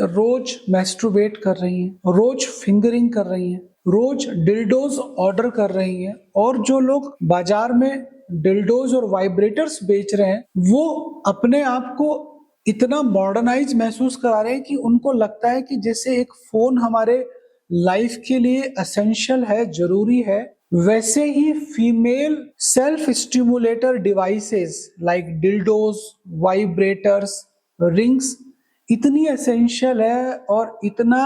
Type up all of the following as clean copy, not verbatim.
रोज मैस्ट्रुबेट कर रही हैं, रोज फिंगरिंग कर रही हैं, रोज डिल्डोज ऑर्डर कर रही हैं, और जो लोग बाजार में डिल्डोज और वाइब्रेटर्स बेच रहे हैं वो अपने आप को इतना मॉडर्नाइज महसूस करा रहे हैं कि उनको लगता है कि जैसे एक फोन हमारे लाइफ के लिए एसेंशियल है, जरूरी है। वैसे ही female self stimulator devices like dildos, vibrators, rings इतनी एसेंशियल है और इतना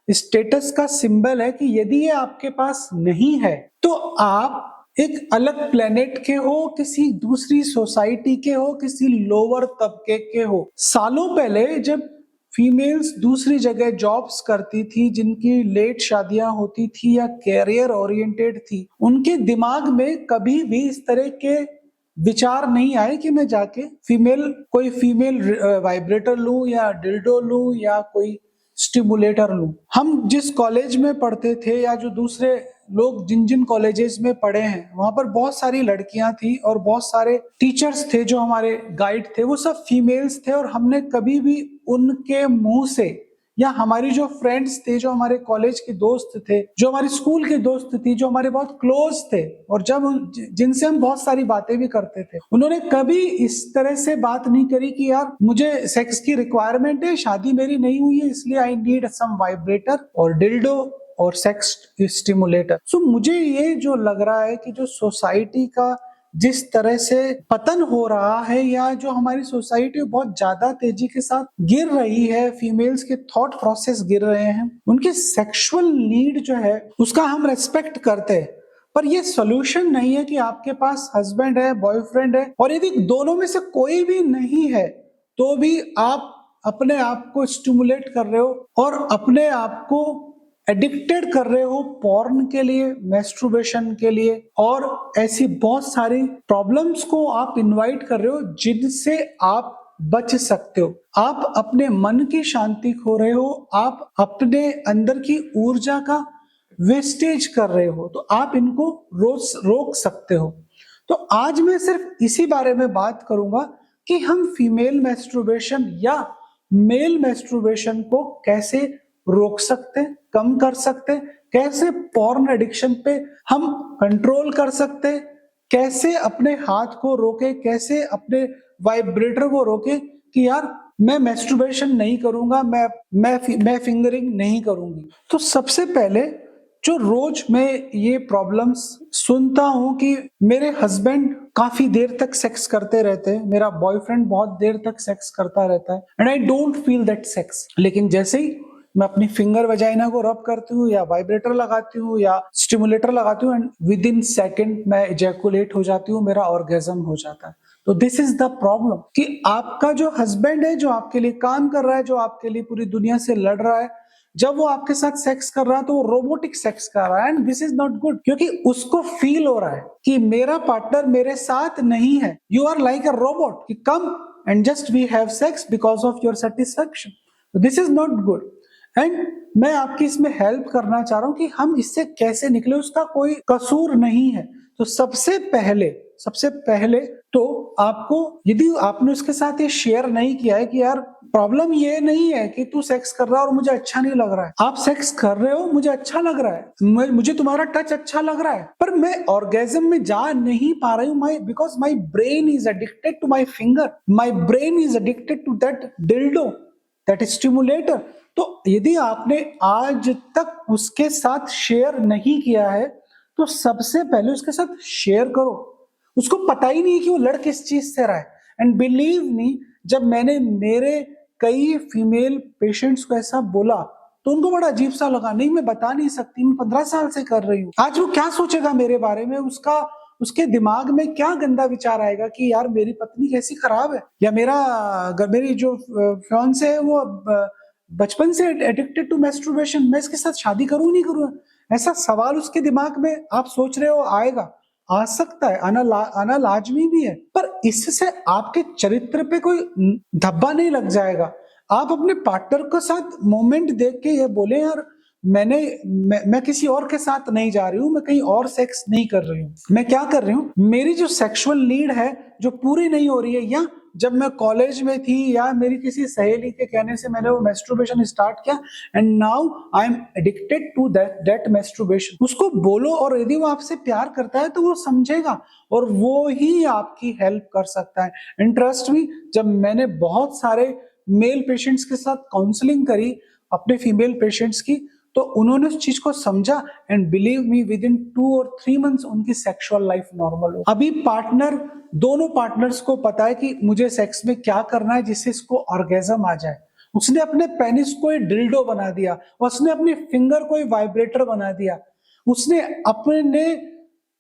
स्टेटस का सिंबल है कि यदि ये आपके पास नहीं है तो आप एक अलग प्लेनेट के हो, किसी दूसरी सोसाइटी के हो, किसी लोअर तबके के हो। सालों पहले जब फीमेल्स दूसरी जगह जॉब्स करती थी, जिनकी लेट शादियां होती थी या कैरियर ओरिएंटेड थी, उनके दिमाग में कभी भी इस तरह के विचार नहीं आए कि मैं जाके कोई फीमेल वाइब्रेटर लूं या डिल्डो लूं या कोई स्टिमुलेटर लूं। हम जिस कॉलेज में पढ़ते थे या जो दूसरे लोग जिन जिन कॉलेजेस में पढ़े हैं वहां पर बहुत सारी लड़कियां थी और बहुत सारे टीचर्स थे जो हमारे गाइड थे, वो सब फीमेल्स थे। और हमने कभी भी उनके मुंह से या हमारी जो फ्रेंड्स थे, जो हमारे कॉलेज के दोस्त थे, जो हमारे स्कूल के दोस्त थी, जो हमारे बहुत क्लोज थे और जिनसे हम बहुत सारी बातें भी करते थे, उन्होंने कभी इस तरह से बात नहीं करी कि यार मुझे सेक्स की रिक्वायरमेंट है, शादी मेरी नहीं हुई है, इसलिए आई नीड सम वाइब्रेटर और डिल्डो और सेक्स स्टिमुलेटर। सो मुझे ये जो लग रहा है कि जो सोसाइटी का जिस तरह से पतन हो रहा है या जो हमारी सोसाइटी बहुत ज्यादा तेजी के साथ गिर रही है, फीमेल्स के थॉट प्रोसेस गिर रहे हैं, उनकी सेक्सुअल नीड जो है उसका हम रेस्पेक्ट करते हैं, पर ये सोल्यूशन नहीं है कि आपके पास हस्बैंड है, बॉयफ्रेंड है, और यदि दोनों में से कोई भी नहीं है तो भी आप अपने आप को स्टिमुलेट कर रहे हो और अपने आप को एडिक्टेड कर रहे हो पॉर्न के लिए, मैस्ट्रुबेशन के लिए, और ऐसी बहुत सारी प्रॉब्लम्स को आप इनवाइट कर रहे हो जिनसे आप बच सकते हो। आप अपने मन की शांति खो रहे हो, आप अपने अंदर की ऊर्जा का वेस्टेज कर रहे हो, तो आप इनको रोक सकते हो। तो आज मैं सिर्फ इसी बारे में बात करूंगा कि हम फीमेल मैस्ट्रुबेशन या मेल मैस्ट्रुबेशन को कैसे रोक सकते, कम कर सकते, कैसे पॉर्न एडिक्शन पे हम कंट्रोल कर सकते, कैसे अपने हाथ को रोके, कैसे अपने वाइब्रेटर को रोके कि यार मैं मैस्ट्रुबेशन नहीं करूंगा, मैं फिंगरिंग नहीं करूंगी। तो सबसे पहले जो रोज मैं ये प्रॉब्लम्स सुनता हूं कि मेरे हस्बैंड काफी देर तक सेक्स करते रहते हैं, मेरा बॉयफ्रेंड बहुत देर तक सेक्स करता रहता है and I don't feel that sex, लेकिन जैसे ही मैं अपनी फिंगर वजाइना को रब करती हूँ या वाइब्रेटर लगाती हूँ या स्टिमुलेटर लगाती हूँ एंड विद इन सेकेंड मैं इजैकुलेट हो जाती हूँ, मेरा ऑर्गेज्म हो जाता है। तो दिस इज द प्रॉब्लम कि आपका जो हस्बैंड है, जो आपके लिए काम कर रहा है, जो आपके लिए पूरी दुनिया से लड़ रहा है, जब वो आपके साथ सेक्स कर रहा है तो वो रोबोटिक सेक्स कर रहा है and this is not good, क्योंकि उसको फील हो रहा है कि मेरा पार्टनर मेरे साथ नहीं है। You are like a robot कि come and just we have sex because of your satisfaction. This is not good and मैं आपकी इसमें हेल्प करना चाह रहा हूं कि हम इससे कैसे निकले, उसका कोई कसूर नहीं है। तो सबसे पहले तो आपको, यदि आपने उसके साथ ये शेयर नहीं किया है कि यार प्रॉब्लम ये नहीं है कि तू सेक्स कर रहा है और मुझे अच्छा नहीं लग रहा है, आप सेक्स कर रहे हो, मुझे अच्छा लग रहा है, मुझे तुम्हारा टच अच्छा लग रहा है, पर मैं ऑर्गेज्म में जा नहीं पा रही हूँ, because my brain is addicted to my finger, my brain is addicted to that dildo, that stimulator. तो यदि आपने आज तक उसके साथ शेयर नहीं किया है तो सबसे पहले उसके साथ शेयर करो। उसको पता ही नहीं कि वो लड़ किस चीज से रहा है। एंड बिलीव मी, जब मैंने मेरे कई फीमेल पेशेंट्स को ऐसा बोला तो उनको बड़ा अजीब सा लगा, नहीं मैं बता नहीं सकती, मैं 15 साल से कर रही हूँ। आज वो क्या सोचेगा मेरे बारे में, उसके दिमाग में क्या गंदा विचार आएगा कि यार मेरी पत्नी कैसी खराब है, या मेरी जो फियांसे है वो बचपन से एडिक्टेड टू मैस्ट्रुबेशन, मैं इसके साथ शादी करूं नहीं करूं। ऐसा सवाल उसके दिमाग में आप सोच रहे हो आएगा, आ सकता है, आना लाजमी भी है, पर इससे आपके चरित्र पे कोई धब्बा नहीं लग जाएगा। आप अपने पार्टनर के साथ मोमेंट देख के ये बोले यार मैं किसी और के साथ नहीं जा रही हूँ, मैं कहीं और सेक्स नहीं कर रही हूँ, मैं क्या कर रही हूँ, मेरी जो सेक्सुअल नीड है जो पूरी नहीं हो रही है, या जब मैं कॉलेज में थी या मेरी किसी सहेली के कहने से मैंने वो मैस्टरबेशन स्टार्ट किया and now I am addicted to that masturbation. उसको बोलो, और यदि वो आपसे प्यार करता है तो वो समझेगा और वो ही आपकी हेल्प कर सकता है। एंड ट्रस्ट मी, जब मैंने बहुत सारे मेल पेशेंट्स के साथ काउंसलिंग करी अपने फीमेल पेशेंट्स की, तो उन्होंने उस चीज को समझा and believe me with in 2 और 3 मंथ्स उनकी सेक्सुअल लाइफ नॉर्मल हो। अभी दोनों पार्टनर्स को पता है कि मुझे सेक्स में क्या करना है जिससे इसको ऑर्गेज्म आ जाए। उसने अपने पेनिस को एक डिल्डो बना दिया, उसने अपनी फिंगर को एक वाइब्रेटर बना दिया, उसने अपने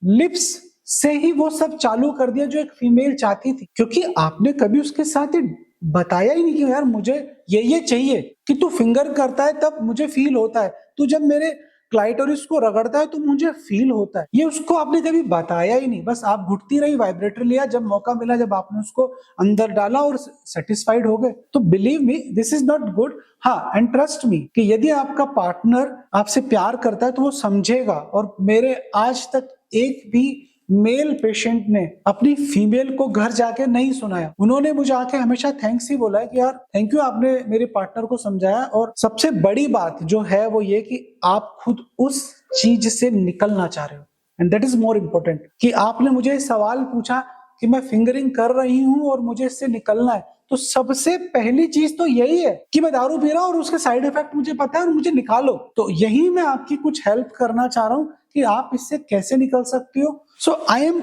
लिप्स से ही वो सब चालू कर दिया जो एक फीमेल चाहती थी, क्योंकि आपने कभी उसके साथ बताया ही नहीं कि यार मुझे ये चाहिए, कि तू फिंगर करता है तब मुझे फील होता है, तू जब मेरे क्लाइटोरिस को रगड़ता है तो मुझे फील होता है। ये उसको आपने कभी बताया ही नहीं, बस आप घुटती रही, वाइब्रेटर लिया, जब मौका मिला जब आपने उसको अंदर डाला और सेटिस्फाइड हो गए। तो believe me this is not good. हाँ, एंड ट्रस्ट मी कि यदि आपका पार्टनर आपसे प्यार करता है तो वो समझेगा। और मेरे आज तक एक भी मेल पेशेंट ने अपनी फीमेल को घर जाके नहीं सुनाया, उन्होंने मुझे आके हमेशा थैंक्स ही बोला है कि यार थैंक यू, आपने मेरे पार्टनर को समझाया। और सबसे बड़ी बात जो है वो ये कि आप खुद उस चीज से निकलना चाह रहे हो, and that is more important. कि आपने मुझे सवाल पूछा कि मैं फिंगरिंग कर रही हूं और मुझे इससे निकलना है, तो सबसे पहली चीज तो यही है कि मैं दारू पी रहा हूं और उसके साइड इफेक्ट मुझे पता है और मुझे निकालो। तो यही मैं आपकी कुछ हेल्प करना चाह रहा हूं कि आप इससे कैसे निकल सकती हो। So I am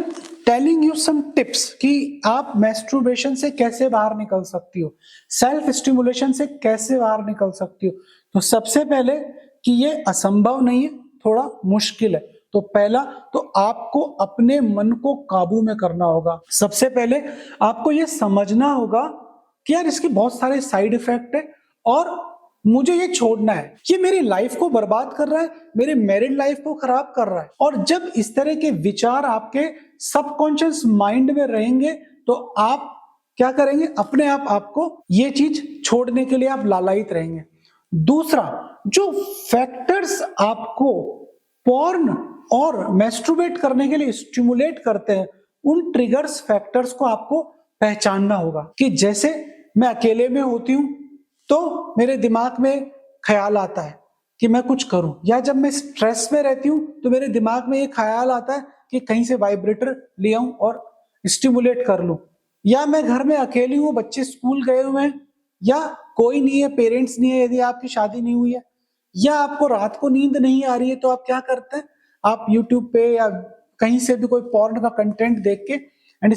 telling you some tips कि आप मैस्टरबेशन से कैसे बाहर निकल सकती हो, सेल्फ स्टिमुलेशन से कैसे बाहर निकल सकती हो। तो सबसे पहले कि ये असंभव नहीं है, थोड़ा मुश्किल है। तो पहला तो आपको अपने मन को काबू में करना होगा। सबसे पहले आपको ये समझना होगा कि यार इसके बहुत सारे साइड इफेक्ट है और मुझे ये छोड़ना है, ये मेरी लाइफ को बर्बाद कर रहा है, मेरे मैरिड लाइफ को खराब कर रहा है। और जब इस तरह के विचार आपके सबकॉन्शियस माइंड में रहेंगे तो आप क्या करेंगे, अपने आप आपको ये चीज छोड़ने के लिए आप लालायित रहेंगे। दूसरा, जो फैक्टर्स आपको पॉर्न और मैस्टरबेट करने के लिए स्टिमुलेट करते हैं, उन ट्रिगर्स फैक्टर्स को आपको पहचानना होगा। कि जैसे मैं अकेले में होती हूं तो मेरे दिमाग में ख्याल आता है कि मैं कुछ करूं, या जब मैं स्ट्रेस में रहती हूं तो मेरे दिमाग में ये ख्याल आता है कि कहीं से वाइब्रेटर ले आऊं और स्टिमुलेट कर लूं। या मैं घर में अकेली हूं, बच्चे स्कूल गए हुए हैं या कोई नहीं है, पेरेंट्स नहीं है यदि आपकी शादी नहीं हुई है, या आपको रात को नींद नहीं आ रही है, तो आप क्या करते हैं, आप यूट्यूब पे या कहीं से भी कोई पॉर्न का कंटेंट देख के एंड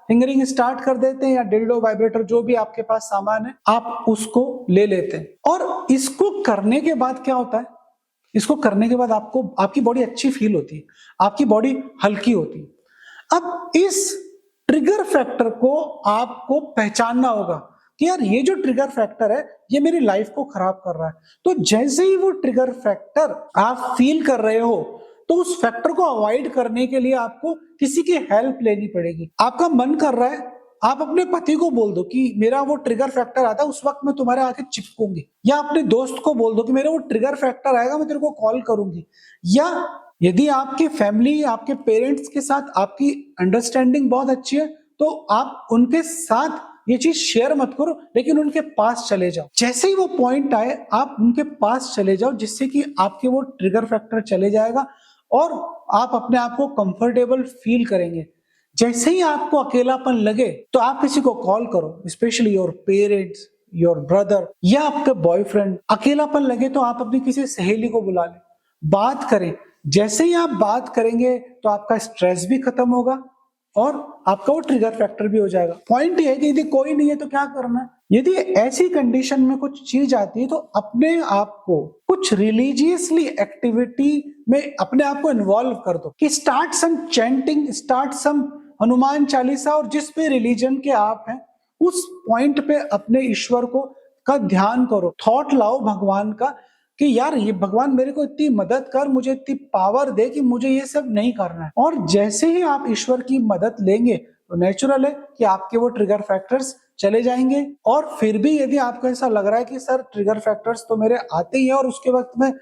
फिंगरिंग स्टार्ट कर देते हैं, या डिल्डो वाइब्रेटर जो भी आपके पास सामान है आप उसको ले लेते हैं। और इसको करने के बाद क्या होता है, इसको करने के बाद आपको आपकी बॉडी अच्छी फील होती है, आपकी बॉडी हल्की होती है। अब इस ट्रिगर फैक्टर को आपको पहचानना होगा कि यार ये जो ट्रिगर फैक्टर है ये मेरी लाइफ को खराब कर रहा है। तो जैसे ही वो ट्रिगर फैक्टर आप फील कर रहे हो तो उस फैक्टर को अवॉइड करने के लिए आपको किसी की हेल्प लेनी पड़ेगी। आपका मन कर रहा है, आप अपने पति को बोल दो कि मेरा वो ट्रिगर फैक्टर आता है उस वक्त मैं तुम्हारे आके चिपकूंगी, या अपने दोस्त को बोल दो कि मेरा वो ट्रिगर फैक्टर आएगा मैं तेरे को कॉल करूंगी। या यदि आपकी फैमिली, आपके पेरेंट्स के साथ आपकी अंडरस्टैंडिंग बहुत अच्छी है तो आप उनके साथ ये चीज शेयर मत करो, लेकिन उनके पास चले जाओ। जैसे ही वो पॉइंट आए आप उनके पास चले जाओ, जिससे कि आपके वो ट्रिगर फैक्टर चले जाएगा और आप अपने आप को कंफर्टेबल फील करेंगे। जैसे ही आपको अकेलापन लगे तो आप किसी को कॉल करो, specially your parents, your brother या आपके बॉयफ्रेंड। अकेलापन लगे तो आप अपनी किसी सहेली को बुला लें, बात करें। जैसे ही आप बात करेंगे तो आपका स्ट्रेस भी खत्म होगा और आपका वो ट्रिगर फैक्टर भी हो जाएगा। पॉइंट ये है कि यदि कोई नहीं है तो क्या करना है, यदि ऐसी कंडीशन में कुछ चीज आती है तो अपने आप को कुछ रिलीजियसली एक्टिविटी में अपने आप को इन्वॉल्व कर दो। कि start some chanting, start some Hanuman Chalisa, और जिस भी रिलीजन के आप हैं उस पॉइंट पे अपने ईश्वर को का ध्यान करो, थॉट लाओ भगवान का कि यार ये भगवान मेरे को इतनी मदद कर, मुझे इतनी पावर दे कि मुझे ये सब नहीं करना है। और जैसे ही आप ईश्वर की मदद लेंगे तो नेचुरल है कि आपके वो ट्रिगर फैक्टर्स चले जाएंगे। और फिर भी यदि आपको ऐसा लग रहा है कि सर ट्रिगर फैक्टर्स तो मेरे आते ही हैं और उसके वक्त में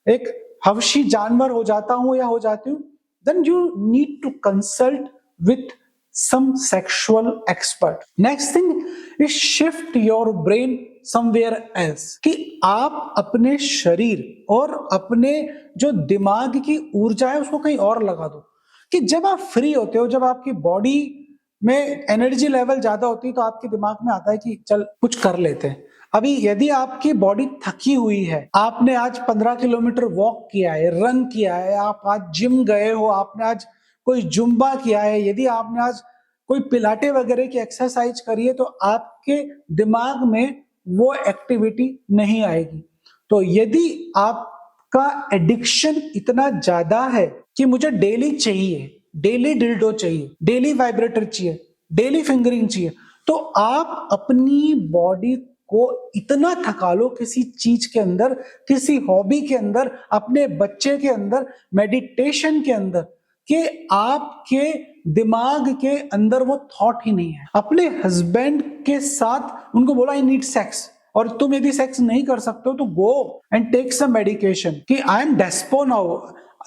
एक हवशी जानवर हो जाता हूं या हो जाती हूँ, then you need to consult with some sexual expert. Next thing is shift your brain somewhere else, कि आप अपने शरीर और अपने जो दिमाग की ऊर्जा है उसको कहीं और लगा दो। कि जब आप फ्री होते हो, जब आपकी बॉडी में एनर्जी लेवल ज्यादा होती है, तो आपके दिमाग में आता है कि चल कुछ कर लेते हैं। अभी यदि आपकी बॉडी थकी हुई है, आपने आज 15 किलोमीटर वॉक किया है, रन किया है, आप आज जिम गए हो, आपने आज कोई जुम्बा किया है, यदि आपने आज कोई पिलाटे वगैरह की एक्सरसाइज करी है, तो आपके दिमाग में वो एक्टिविटी नहीं आएगी। तो यदि आपका एडिक्शन इतना ज्यादा है कि मुझे डेली चाहिए, डेली डिल्डो चाहिए, डेली वाइब्रेटर चाहिए, डेली फिंगरिंग चाहिए, तो आप अपनी बॉडी को इतना थका लो किसी चीज के अंदर, किसी हॉबी के अंदर, अपने बच्चे के अंदर, मेडिटेशन के अंदर, कि आपके दिमाग के अंदर वो थॉट ही नहीं है। अपने हस्बैंड के साथ उनको बोला आई नीड सेक्स, और तुम यदि सेक्स नहीं कर सकते हो तो go and take some medication, कि आई एम डेस्पो नाउ,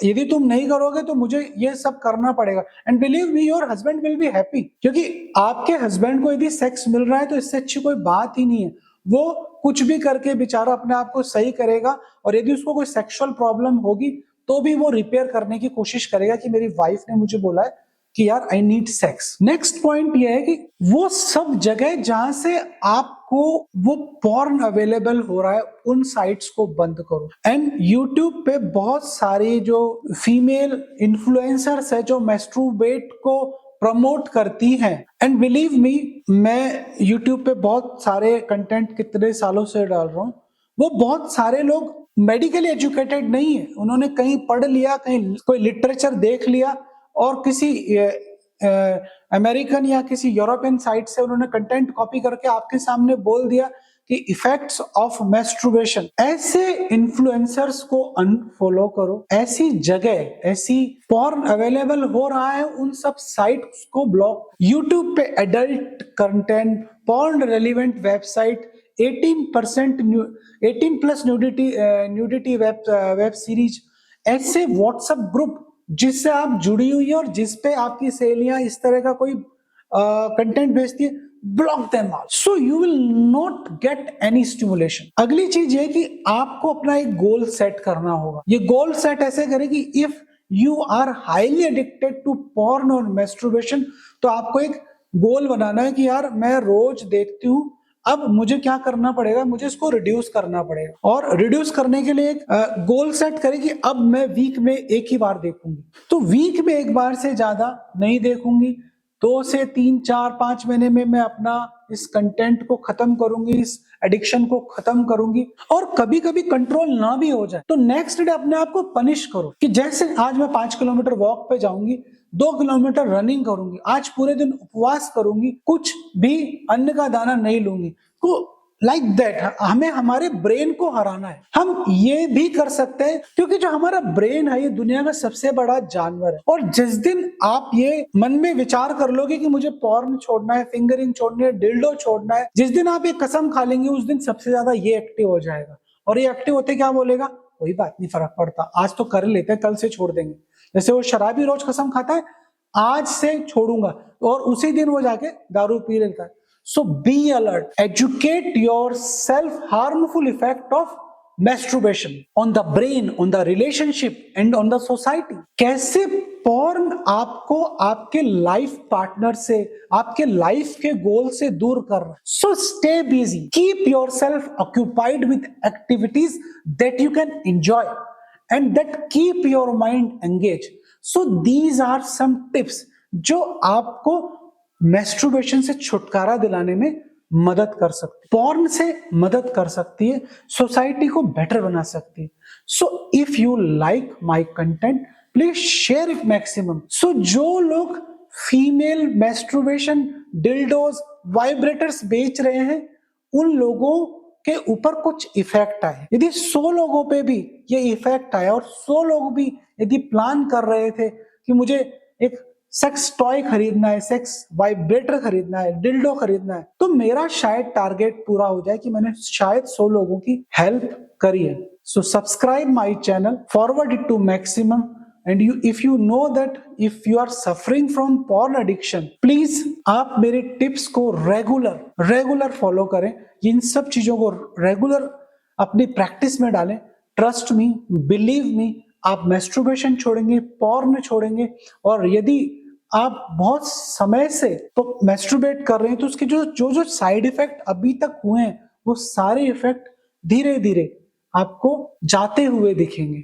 यदि तुम नहीं करोगे तो मुझे ये सब करना पड़ेगा। And believe me, your husband will be happy, क्योंकि आपके हस्बैंड को यदि सेक्स मिल रहा है तो इससे अच्छी कोई बात ही नहीं है। वो कुछ भी करके बेचारा अपने आप को सही करेगा, और यदि उसको कोई सेक्सुअल प्रॉब्लम होगी तो भी वो रिपेयर करने की कोशिश करेगा कि मेरी वाइफ ने मुझे बोला है कि यार I need sex. Next point ये है कि वो सब जगह जहां से आपको वो पॉर्न अवेलेबल हो रहा है, उन साइट्स को बंद करो। एंड यूट्यूब पे बहुत सारी जो फीमेल इन्फ्लुएंसर्स है जो मैस्ट्रुबेट को प्रमोट करती हैं, एंड बिलीव मी, मैं यूट्यूब पे बहुत सारे कंटेंट कितने सालों से डाल रहा हूं, वो बहुत सारे लोग मेडिकली एजुकेटेड नहीं है, उन्होंने कहीं पढ़ लिया, कहीं कोई लिटरेचर देख लिया, और किसी अमेरिकन या किसी यूरोपियन साइट से उन्होंने कंटेंट कॉपी करके आपके सामने बोल दिया कि इफेक्ट्स ऑफ मैस्ट्रुबेशन। ऐसे इन्फ्लुएंसर्स को अनफॉलो करो, ऐसी जगह, ऐसी पॉर्न अवेलेबल हो रहा है उन सब साइट्स को ब्लॉक। यूट्यूब पे adult content, porn relevant website, 18 plus nudity web series, ऐसे व्हाट्सएप ग्रुप जिससे आप जुड़ी हुई है और जिस पे आपकी सहेलियां इस तरह का कोई कंटेंट भेजती है, block them all, so you will not get any stimulation. अगली चीज ये कि आपको अपना एक गोल सेट करना होगा। ये गोल सेट ऐसे करें कि if you are highly addicted to porn और मैस्ट्रुबेशन, तो आपको एक गोल बनाना है कि यार मैं रोज देखती हूं, अब मुझे क्या करना पड़ेगा, मुझे इसको रिड्यूस करना पड़ेगा। और रिड्यूस करने के लिए एक गोल सेट करें कि अब मैं वीक में एक ही बार देखूंगी, तो वीक में एक बार से ज्यादा नहीं देखूंगी। 2 से 3, 4, 5 महीने में मैं अपना इस कंटेंट को खत्म करूंगी, इस एडिक्शन को खत्म करूंगी। और कभी कभी कंट्रोल ना भी हो जाए तो नेक्स्ट डे अपने आप को पनिश करो, कि जैसे आज मैं 5 किलोमीटर वॉक पे जाऊंगी, 2 किलोमीटर रनिंग करूंगी, आज पूरे दिन उपवास करूंगी, कुछ भी अन्न का दाना नहीं लूंगी। तो लाइक दैट हमें हमारे ब्रेन को हराना है। हम ये भी कर सकते हैं, क्योंकि जो हमारा ब्रेन है ये दुनिया का सबसे बड़ा जानवर है। और जिस दिन आप ये मन में विचार कर लोगे कि मुझे पॉर्न छोड़ना है, फिंगरिंग छोड़नी है, डिल्डो छोड़ना है, जिस दिन आप ये कसम खा लेंगे उस दिन सबसे ज्यादा ये एक्टिव हो जाएगा। और ये एक्टिव होते क्या बोलेगा, कोई बात नहीं, फर्क पड़ता, आज तो कर लेते हैं, कल से छोड़ देंगे। जैसे वो शराबी रोज कसम खाता है आज से छोड़ूंगा, और उसी दिन वो जाके दारू पी लेता है। So be alert. Educate yourself harmful effect of masturbation on the brain, on the relationship and on the society. कैसे पॉर्न आपको आपके लाइफ पार्टनर से, आपके लाइफ के गोल से दूर कर रहा है। So stay busy. Keep yourself occupied with activities that you can enjoy and that keep your mind engaged. So these are some tips जो आपको मैस्ट्रुबेशन से छुटकारा दिलाने में मदद कर सकती है, पॉर्न से मदद कर सकती है, सोसाइटी को बेटर बना सकती है। So if you like my content please share it maximum. So जो लोग फीमेल मैस्ट्रुबेशन डिल्डोज वाइब्रेटर्स बेच रहे हैं, उन लोगों के ऊपर कुछ इफेक्ट आए, यदि 100 लोगों पे भी ये इफेक्ट आया और 100 लोग भी यदि प्लान कर रहे थे कि मुझे एक सेक्स टॉय खरीदना है, सेक्स वाइब्रेटर खरीदना है, डिल्डो खरीदना है, तो मेरा शायद टारगेट पूरा हो जाए कि मैंने शायद 100 लोगों की हेल्प करी है। So subscribe my channel, forward it to maximum, and you if you know that if you are suffering from porn addiction, please आप मेरे टिप्स को रेगुलर फॉलो करें। इन सब चीजों को रेगुलर अपनी प्रैक्टिस में डालें। ट्रस्ट मी, बिलीव मी, आप मैस्टरबेशन छोड़ेंगे, पॉर्न छोड़ेंगे, और यदि आप बहुत समय से तो मैस्टरबेट कर रहे हैं तो उसके जो साइड इफेक्ट अभी तक हुए हैं वो सारे इफेक्ट धीरे धीरे आपको जाते हुए दिखेंगे।